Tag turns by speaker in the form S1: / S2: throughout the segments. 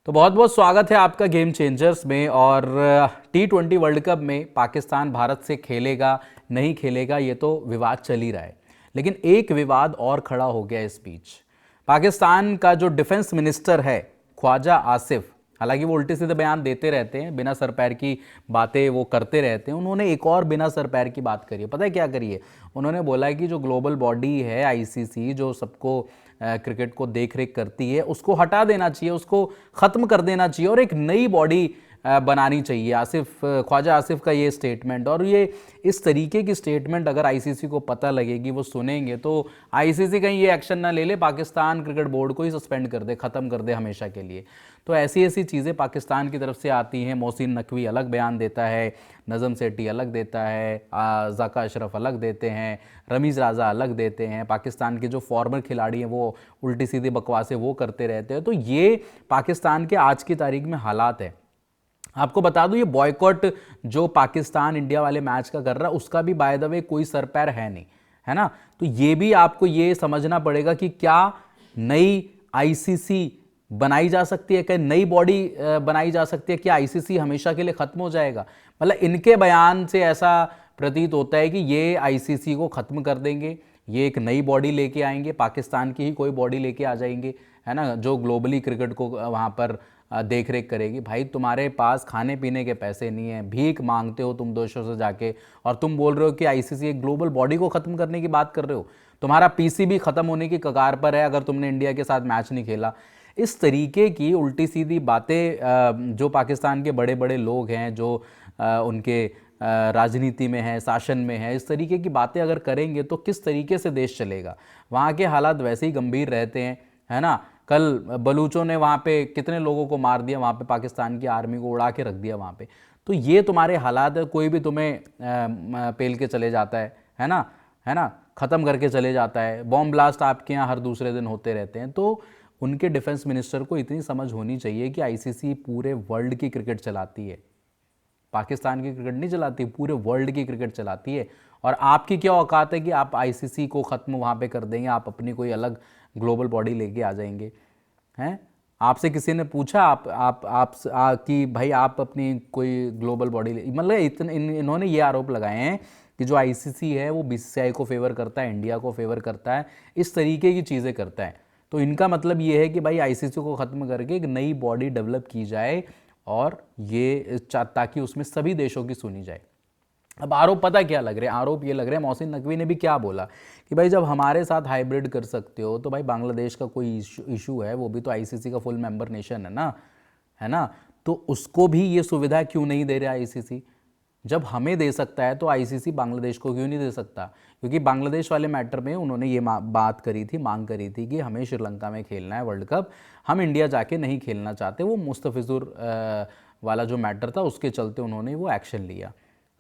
S1: तो बहुत बहुत स्वागत है आपका गेम चेंजर्स में। और T20 वर्ल्ड कप में पाकिस्तान भारत से खेलेगा नहीं खेलेगा ये तो विवाद चल ही रहा है, लेकिन एक विवाद और खड़ा हो गया इस बीच। पाकिस्तान का जो डिफेंस मिनिस्टर है ख्वाजा आसिफ, हालांकि वो उल्टे सीधे बयान देते रहते हैं, बिना सर पैर की बातें वो करते रहते हैं, उन्होंने एक और बिना सर पैर की बात करी है। पता है क्या करी है? उन्होंने बोला है कि जो ग्लोबल बॉडी है आईसीसी, जो सबको क्रिकेट को देख रेख करती है, उसको हटा देना चाहिए, उसको ख़त्म कर देना चाहिए और एक नई बॉडी बनानी चाहिए। आसिफ, ख्वाजा आसिफ का ये स्टेटमेंट, और ये इस तरीके की स्टेटमेंट अगर आईसीसी को पता लगेगी, वो सुनेंगे, तो आईसीसी कहीं ये एक्शन ना ले ले, पाकिस्तान क्रिकेट बोर्ड को ही सस्पेंड कर दे, ख़त्म कर दे हमेशा के लिए। तो ऐसी ऐसी चीज़ें पाकिस्तान की तरफ से आती हैं। मोहसिन नकवी अलग बयान देता है, नज़म सेठी अलग देता है, ज़ाका अशरफ अलग देते हैं, रमीज़ राजा अलग देते हैं। पाकिस्तान के जो फॉर्मर खिलाड़ी हैं वो उल्टी सीधी बकवासें वो करते रहते हैं। तो ये पाकिस्तान के आज की तारीख में हालात है। आपको बता दूं, ये बॉयकॉट जो पाकिस्तान इंडिया वाले मैच का कर रहा है, उसका भी बाय द वे कोई सर पैर है नहीं, है ना। तो ये भी आपको ये समझना पड़ेगा कि क्या नई आईसीसी बनाई जा सकती है, क्या नई बॉडी बनाई जा सकती है, क्या आईसीसी हमेशा के लिए खत्म हो जाएगा? मतलब इनके बयान से ऐसा प्रतीत होता है कि ये आईसीसी को खत्म कर देंगे, ये एक नई बॉडी लेके आएंगे, पाकिस्तान की ही कोई बॉडी लेके आ जाएंगे, है ना, जो ग्लोबली क्रिकेट को वहाँ पर देख रेख करेगी। भाई तुम्हारे पास खाने पीने के पैसे नहीं है, भीख मांगते हो तुम देशों से जाके, और तुम बोल रहे हो कि आईसीसी एक ग्लोबल बॉडी को खत्म करने की बात कर रहे हो। तुम्हारा पीसीबी खत्म होने की कगार पर है अगर तुमने इंडिया के साथ मैच नहीं खेला। इस तरीके की उल्टी सीधी बातें जो पाकिस्तान के बड़े बड़े लोग हैं, जो उनके राजनीति में है, शासन में है, इस तरीके की बातें अगर करेंगे तो किस तरीके से देश चलेगा? वहाँ के हालात वैसे ही गंभीर रहते हैं, है ना। कल बलूचों ने वहाँ पे कितने लोगों को मार दिया, वहाँ पे पाकिस्तान की आर्मी को उड़ा के रख दिया वहाँ पे। तो ये तुम्हारे हालात है, कोई भी तुम्हें पेल के चले जाता है ना, है ना, ख़त्म करके चले जाता है। बॉम्ब ब्लास्ट आपके यहाँ हर दूसरे दिन होते रहते हैं। तो उनके डिफेंस मिनिस्टर को इतनी समझ होनी चाहिए कि आईसीसी पूरे वर्ल्ड की क्रिकेट चलाती है, पाकिस्तान की क्रिकेट नहीं चलाती, पूरे वर्ल्ड की क्रिकेट चलाती है। और आपकी क्या औकात है कि आप आईसीसी को ख़त्म वहाँ पे कर देंगे, आप अपनी कोई अलग ग्लोबल बॉडी लेके आ जाएंगे? हैं? आपसे किसी ने पूछा कि भाई आप अपनी कोई ग्लोबल बॉडी मतलब इन्होंने ये आरोप लगाए हैं कि जो आईसीसी है वो बीसीसीआई को फेवर करता है, इंडिया को फेवर करता है, इस तरीके की चीज़ें करता है। तो इनका मतलब ये है कि भाई आईसीसी को ख़त्म करके एक नई बॉडी डेवलप की जाए, और ये ताकि उसमें सभी देशों की सुनी जाए। अब आरोप पता क्या लग रहे हैं? आरोप ये लग रहे हैं, मोहसिन नकवी ने भी क्या बोला कि भाई जब हमारे साथ हाइब्रिड कर सकते हो तो भाई बांग्लादेश का कोई इशू है, वो भी तो आईसीसी का फुल मेंबर नेशन है ना, तो उसको भी ये सुविधा क्यों नहीं दे रहा आईसीसी? जब हमें दे सकता है तो आईसीसी बांग्लादेश को क्यों नहीं दे सकता? क्योंकि बांग्लादेश वाले मैटर में उन्होंने ये बात करी थी, मांग करी थी कि हमें श्रीलंका में खेलना है वर्ल्ड कप, हम इंडिया जाके नहीं खेलना चाहते। वो मुस्तफिजुर वाला जो मैटर था उसके चलते उन्होंने वो एक्शन लिया।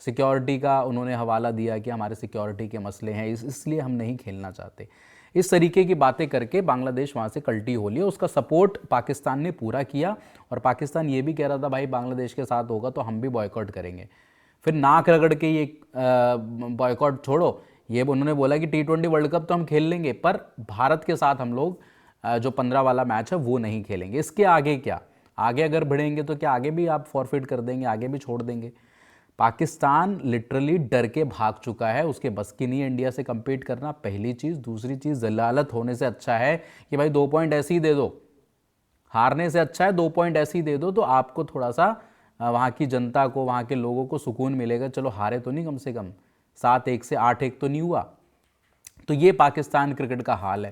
S1: सिक्योरिटी का उन्होंने हवाला दिया कि हमारे सिक्योरिटी के मसले हैं, इसलिए हम नहीं खेलना चाहते। इस तरीके की बातें करके बांग्लादेश वहाँ से कल्टी हो लिया। उसका सपोर्ट पाकिस्तान ने पूरा किया, और पाकिस्तान ये भी कह रहा था भाई बांग्लादेश के साथ होगा तो हम भी बॉयकॉट करेंगे। फिर नाक रगड़ के ये बॉयकॉट छोड़ो, ये उन्होंने बोला कि T20 वर्ल्ड कप तो हम खेल लेंगे, पर भारत के साथ हम लोग जो 15 वाला मैच है वो नहीं खेलेंगे। इसके आगे क्या? आगे अगर बढ़ेंगे तो क्या आगे भी आप फॉरफिट कर देंगे, आगे भी छोड़ देंगे? पाकिस्तान लिटरली डर के भाग चुका है, उसके बस की नहीं है इंडिया से compete करना, पहली चीज़। दूसरी चीज़, जलालत होने से अच्छा है कि भाई 2 पॉइंट ऐसे ही दे दो, हारने से अच्छा है 2 पॉइंट ऐसे ही दे दो, तो आपको थोड़ा सा वहाँ की जनता को, वहाँ के लोगों को सुकून मिलेगा, चलो हारे तो नहीं, कम से कम 7-1 से 8-1 तो नहीं हुआ। तो ये पाकिस्तान क्रिकेट का हाल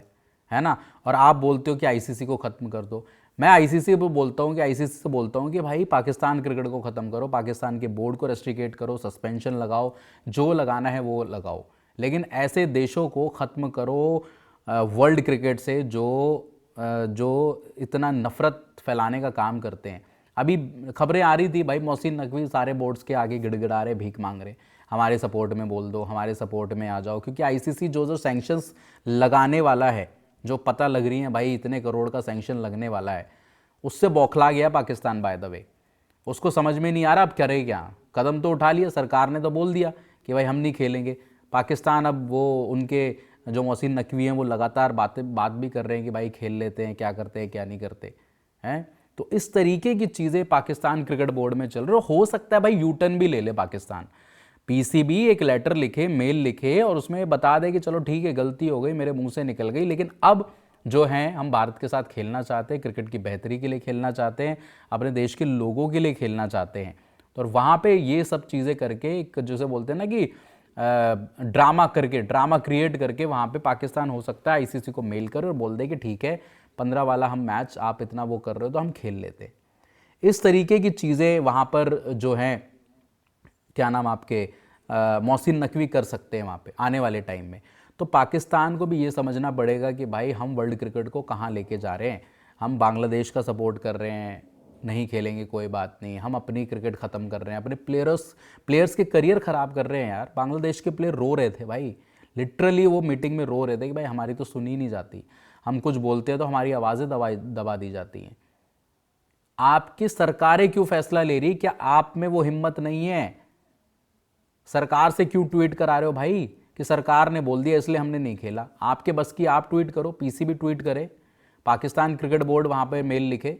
S1: है ना। और आप बोलते हो कि आईसीसी को ख़त्म कर दो। मैं आईसीसी को बोलता हूँ कि आईसीसी से बोलता हूँ कि भाई पाकिस्तान क्रिकेट को ख़त्म करो, पाकिस्तान के बोर्ड को रेस्ट्रिकेट करो, सस्पेंशन लगाओ, जो लगाना है वो लगाओ, लेकिन ऐसे देशों को ख़त्म करो वर्ल्ड क्रिकेट से जो इतना नफ़रत फैलाने का काम करते हैं। अभी खबरें आ रही थी भाई, मोहसिन नकवी सारे बोर्ड्स के आगे गिड़गिड़ा रहे, भीख मांग रहे, हमारे सपोर्ट में बोल दो, हमारे सपोर्ट में आ जाओ। क्योंकि आईसीसी जो सैंक्शंस लगाने वाला है, जो पता लग रही हैं भाई इतने करोड़ का सैंक्शन लगने वाला है, उससे बौखला गया पाकिस्तान बाय द वे। उसको समझ में नहीं आ रहा अब करे क्या। कदम तो उठा लिया, सरकार ने तो बोल दिया कि भाई हम नहीं खेलेंगे। पाकिस्तान अब वो उनके जो मोहसिन नकवी हैं वो लगातार बात भी कर रहे हैं कि भाई खेल लेते हैं, क्या करते हैं क्या नहीं करते हैं। तो इस तरीके की चीज़ें पाकिस्तान क्रिकेट बोर्ड में चल रही हो सकता है भाई यू टर्न भी ले ले पाकिस्तान, पीसीबी एक लेटर लिखे, मेल लिखे और उसमें बता दे कि चलो ठीक है गलती हो गई, मेरे मुंह से निकल गई, लेकिन अब जो है हम भारत के साथ खेलना चाहते हैं, क्रिकेट की बेहतरी के लिए खेलना चाहते हैं, अपने देश के लोगों के लिए खेलना चाहते हैं। तो वहाँ पे ये सब चीज़ें करके एक जैसे बोलते हैं ना कि ड्रामा करके, ड्रामा क्रिएट करके वहाँ पे पाकिस्तान हो सकता है आईसीसी को मेल करे और बोल दे कि ठीक है 15 वाला हम मैच आप इतना वो कर रहे हो तो हम खेल लेते। इस तरीके की चीज़ें वहाँ पर जो हैं क्या नाम आपके मोहसिन नकवी कर सकते हैं वहाँ पे आने वाले टाइम में। तो पाकिस्तान को भी ये समझना पड़ेगा कि भाई हम वर्ल्ड क्रिकेट को कहाँ लेके जा रहे हैं। हम बांग्लादेश का सपोर्ट कर रहे हैं, नहीं खेलेंगे कोई बात नहीं, हम अपनी क्रिकेट ख़त्म कर रहे हैं, अपने प्लेयर्स के करियर ख़राब कर रहे हैं यार। बांग्लादेश के प्लेयर रो रहे थे भाई, लिटरली वो मीटिंग में रो रहे थे कि भाई हमारी तो सुनी नहीं जाती, हम कुछ बोलते हैं तो हमारी आवाज़ें दबा दी जाती हैं। आपकी सरकारें क्यों फैसला ले रही, क्या आप में वो हिम्मत नहीं है? सरकार से क्यों ट्वीट करा रहे हो भाई कि सरकार ने बोल दिया इसलिए हमने नहीं खेला? आपके बस की आप ट्वीट करो, पीसीबी ट्वीट करे, पाकिस्तान क्रिकेट बोर्ड वहां पर मेल लिखे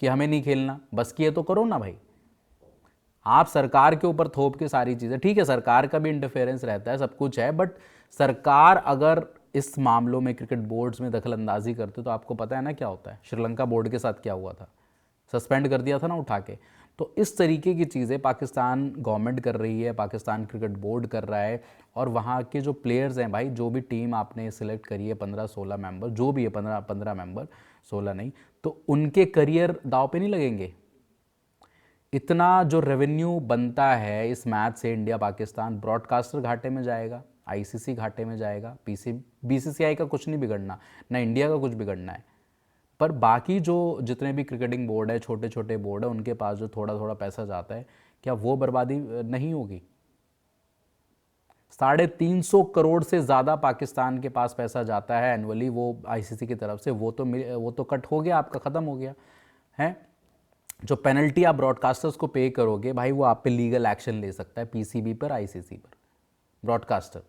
S1: कि हमें नहीं खेलना, बस की है तो करो ना भाई। आप सरकार के ऊपर थोप के सारी चीज़ें, ठीक है सरकार का भी इंटरफेरेंस रहता है, सब कुछ है, बट सरकार अगर इस मामलों में क्रिकेट बोर्ड्स में दखल अंदाजी करते तो आपको पता है ना क्या होता है। श्रीलंका बोर्ड के साथ क्या हुआ था, सस्पेंड कर दिया था ना उठा के। तो इस तरीके की चीज़ें पाकिस्तान गवर्नमेंट कर रही है, पाकिस्तान क्रिकेट बोर्ड कर रहा है, और वहाँ के जो प्लेयर्स हैं भाई, जो भी टीम आपने सिलेक्ट करी है 15-16 मेंबर, जो भी है 15 मेंबर, 16 नहीं, तो उनके करियर दाव पे नहीं लगेंगे। इतना जो रेवेन्यू बनता है इस मैच से इंडिया पाकिस्तान, ब्रॉडकास्टर घाटे में जाएगा, आईसीसी घाटे में जाएगा, बीसीसीआई का कुछ नहीं बिगड़ना, ना इंडिया का कुछ बिगड़ना है, पर बाकी जो जितने भी क्रिकेटिंग बोर्ड है, छोटे छोटे बोर्ड है, उनके पास जो थोड़ा थोड़ा पैसा जाता है, क्या वो बर्बादी नहीं होगी? 350 करोड़ से ज़्यादा पाकिस्तान के पास पैसा जाता है एनुअली वो आईसीसी की तरफ से, वो तो कट हो गया, आपका ख़त्म हो गया है। जो पेनल्टी आप ब्रॉडकास्टर्स को पे करोगे भाई, वो आप पे लीगल एक्शन ले सकता है पीसीबी पर, आईसीसी पर, ब्रॉडकास्टर,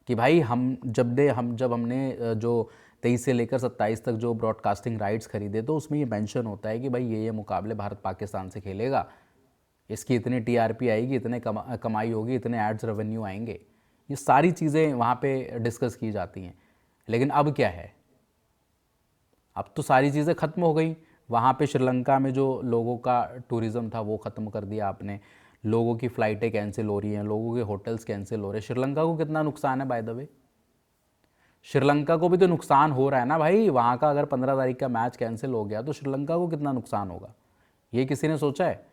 S1: कि भाई जब हमने जो 23 से लेकर 27 तक जो ब्रॉडकास्टिंग राइट्स खरीदे तो उसमें ये मेंशन होता है कि भाई ये मुकाबले भारत पाकिस्तान से खेलेगा, इसकी इतनी टीआरपी आएगी, इतने कमाई होगी, इतने एड्स रेवेन्यू आएंगे, ये सारी चीज़ें वहाँ पे डिस्कस की जाती हैं। लेकिन अब क्या है, अब तो सारी चीज़ें ख़त्म हो गई। वहाँ पे श्रीलंका में जो लोगों का टूरिज़्म था वो ख़त्म कर दिया आपने, लोगों की फ़्लाइटें कैंसिल हो रही हैं, लोगों के होटल्स कैंसिल हो रहे हैं। श्रीलंका को कितना नुकसान है बाय द वे? श्रीलंका को भी तो नुकसान हो रहा है ना भाई, वहाँ का अगर 15 तारीख का मैच कैंसिल हो गया तो श्रीलंका को कितना नुकसान होगा, ये किसी ने सोचा है?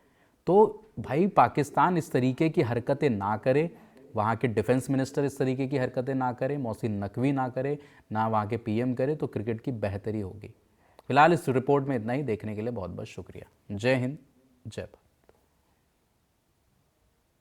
S1: तो भाई पाकिस्तान इस तरीके की हरकतें ना करे, वहाँ के डिफेंस मिनिस्टर इस तरीके की हरकतें ना करे, मोहसिन नकवी ना करे, ना वहाँ के पीएम करे, तो क्रिकेट की बेहतरी होगी। फिलहाल इस रिपोर्ट में इतना ही। देखने के लिए बहुत बहुत शुक्रिया। जय हिंद, जय भारत।